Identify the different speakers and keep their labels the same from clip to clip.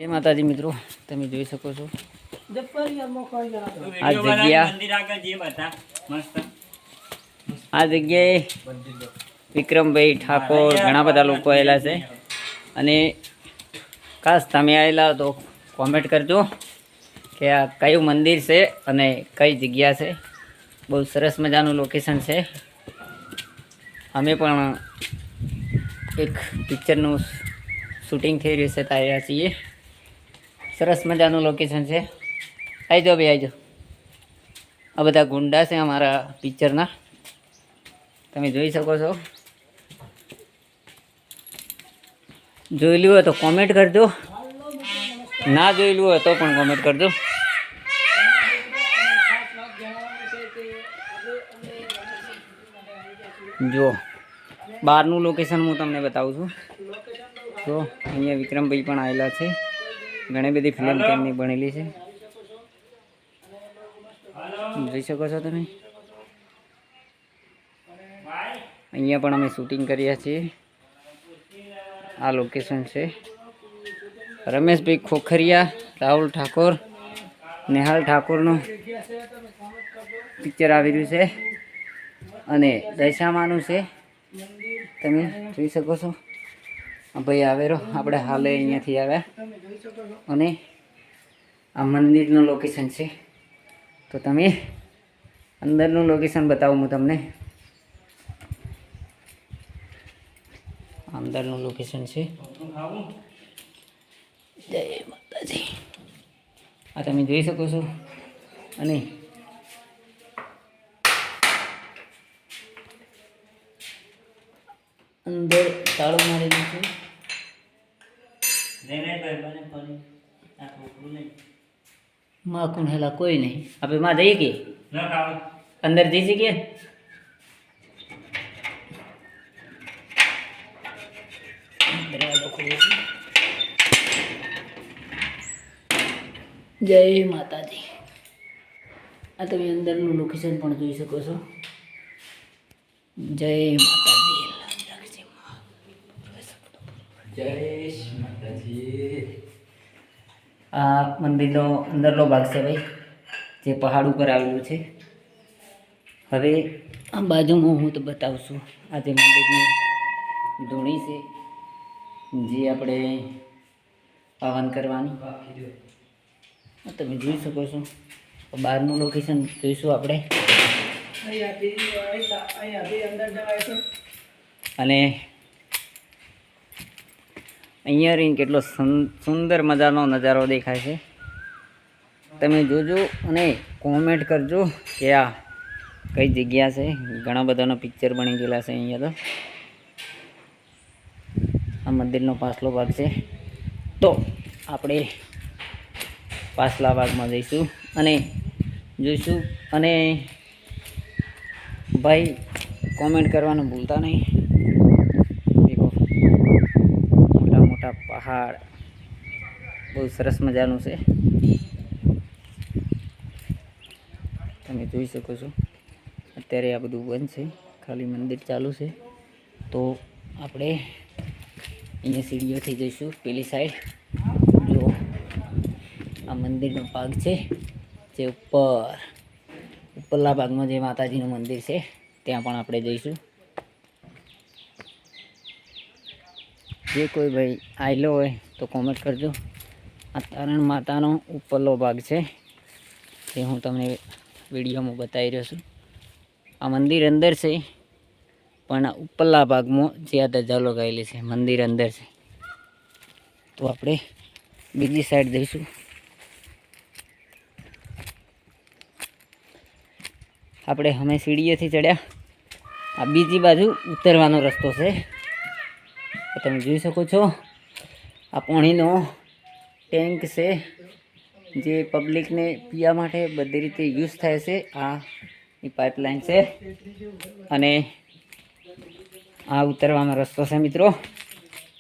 Speaker 1: जय माताजी मित्रों, તમે જોઈ શકો છો આ જગ્યાએ વિક્રમભાઈ ઠાકોર ઘણા બધા લોકો આવેલા છે અને ખાસ તમે આવેલા તો કોમેન્ટ કરજો કે આ કયું મંદિર છે અને કઈ જગ્યા છે। બહુ સરસ મજાનું લોકેશન છે। અમે પણ એક પિક્ચરનું શૂટિંગ થઈ રહ્યું છે ત્યાં છીએ। સરસ મજાનું લોકેશન છે। આવી જાઓ ભાઈ, આવી જાઓ। આ બધા ગુંડા છે અમારા પિક્ચરના, તમે જોઈ શકો છો। જોયેલું હોય તો કોમેન્ટ કરજો, ના જોયેલું હોય તો પણ કોમેન્ટ કરજો। જો બહારનું લોકેશન હું તમને બતાવું છું। તો અહીંયા વિક્રમભાઈ પણ આવેલા છે, ઘણી બધી ફિલ્મ તેમની બનેલી છે, જોઈ શકો છો તમે। અહીંયા પણ અમે શૂટિંગ કર્યા છીએ। આ લોકેશન છે। રમેશભાઈ ખોખરિયા, રાહુલ ઠાકોર, નેહાલ ઠાકોરનું પિક્ચર આવી રહ્યું છે અને દશામાનું છે, તમે જોઈ શકો છો। ભાઈ આવેરો આપણે હાલે અહીંયાથી આવ્યા અને આ મંદિરનું લોકેશન છે। તો તમે અંદરનું લોકેશન બતાવું હું તમને। અંદરનું લોકેશન છે। જય માતાજી, આ તમે જોઈ શકો છો। અને અંદર તાળું મારેલું છે। માં કોણ હેલા કોઈ નહીં, આપણે માં જઈએ કે અંદર જઈ શકીએ? જય માતાજી, આ તમે અંદરનું લોકેશન પણ જોઈ શકો છો। જય માતાજી, જય માતાજી। આ મંદિરનો અંદરનો ભાગ છે ભાઈ, જે પહાડ ઉપર આવેલું છે। હવે આ બાજુમાં હું તો બતાવું છું। આ જે મંદિરની ધૂણી છે, જે આપણે પાવન કરવાની, તમે જોઈ શકો છો। બહારનું લોકેશન જોઈશું આપણે, અને અહીંયા રહીને કેટલો સુંદર મજાનો નજારો દેખાય છે। તમે જોજો અને કોમેન્ટ કરજો કે આ કઈ જગ્યા છે। ઘણા બધાનો પિક્ચર બની ગયેલા છે અહીંયા તો। આ મંદિરનો પાછલો ભાગ છે, તો આપણે પાછલા ભાગમાં જઈશું અને જોઈશું। અને ભાઈ કોમેન્ટ કરવાનું ભૂલતા નહીં। દેખો મોટા મોટા પહાડ, બહુ સરસ મજાનું છે, તમે જોઈ શકો છો। અત્યારે આ બધું બંધ છે, ખાલી મંદિર ચાલુ છે। તો આપણે અહીંયા સીડીઓથી જઈશું પેલી સાઈડ। જો આ મંદિરનો ભાગ છે, જે ઉપરલા ભાગમાં જે માતાજીનું મંદિર છે, ત્યાં પણ આપણે જઈશું। જે કોઈ ભાઈ આવેલો હોય તો કોમેન્ટ કરજો। આ તારણ માતાનો ઉપરલો ભાગ છે, તે હું તમને વિડીયોમાં બતાવી રહ્યો છું। આ મંદિર અંદર છે, પણ આ ઉપરલા ભાગમાં જે આ ધજા લગાવેલી છે, મંદિર અંદર છે। તો આપણે બીજી સાઈડ જઈશું। આપણે અમે સીડીએથી ચડ્યા, આ બીજી બાજુ ઉતરવાનો રસ્તો છે, તમે જોઈ શકો છો। આ પાણીનો ટેન્ક છે, જે પબ્લિકને પીવા માટે બધી રીતે યુઝ થાય છે। આ પાઇપલાઇન છે અને આ ઉતરવાનો રસ્તો છે મિત્રો।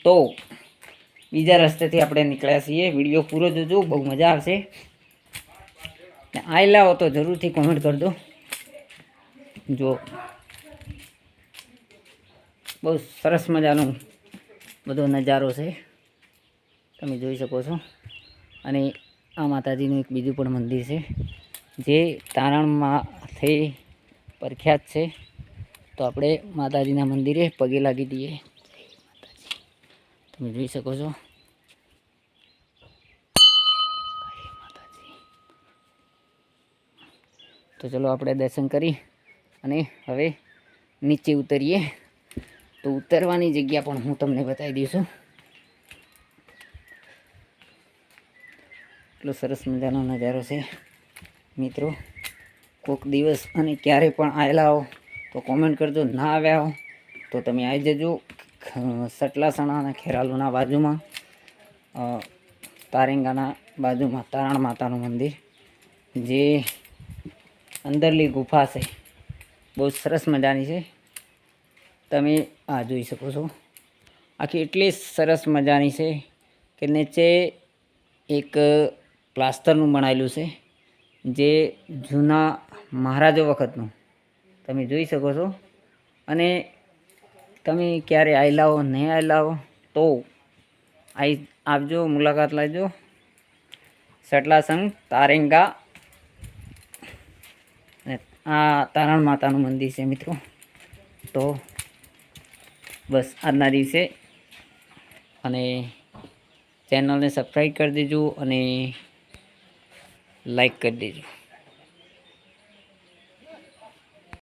Speaker 1: તો બીજા રસ્તેથી આપણે નીકળ્યા છીએ। વિડીયો પૂરો જોજો, બહુ મજા આવશે। આવેલા હો તો જરૂરથી કોમેન્ટ કરજો। જો બહુ સરસ મજાનો બધો નજારો છે, તમે જોઈ શકો છો। અને આ માતાજીનું એક બીજું પણ મંદિર છે જે તારણમાંથી પ્રખ્યાત છે. તો આપણે માતાજીના મંદિરે પગે લાગી દઈએ. તમે જોઈ શકો છો. તો ચલો આપણે દર્શન કરી અને હવે નીચે ઉતરીએ. તો ઉતરવાની જગ્યા પણ હું તમને બતાવી દઈશું. એટલો સરસ મજાનો નજારો છે મિત્રો. કોઈક દિવસ અને ક્યારે પણ આવેલા હો તો કોમેન્ટ કરજો. ના આવ્યા હો તો તમે આવી જજો. સટલાસણા અને ખેરાલુના બાજુમાં તારેંગાના બાજુમાં તારણ માતાનું મંદિર, જે અંદરલી ગુફા છે, બહુ સરસ મજાની છે. તમે આ જોઈ શકો છો. આખી એટલી સરસ મજાની છે કે નીચે એક પ્લાસ્ટરનું બનાવેલું છે, જે જૂના મહારાજો વખતનું તમે જોઈ શકો છો. અને તમે ક્યારે આવેલા હો નહીં આવેલા હો તો આવજો, મુલાકાત લેજો. સટલાસણ તારેંગા અને આ તારણ માતાનું મંદિર છે મિત્રો. તો બસ આજના દિવસે અને ચેનલને સબસ્ક્રાઈબ કરી દેજો અને લાઈક કરી દેજો.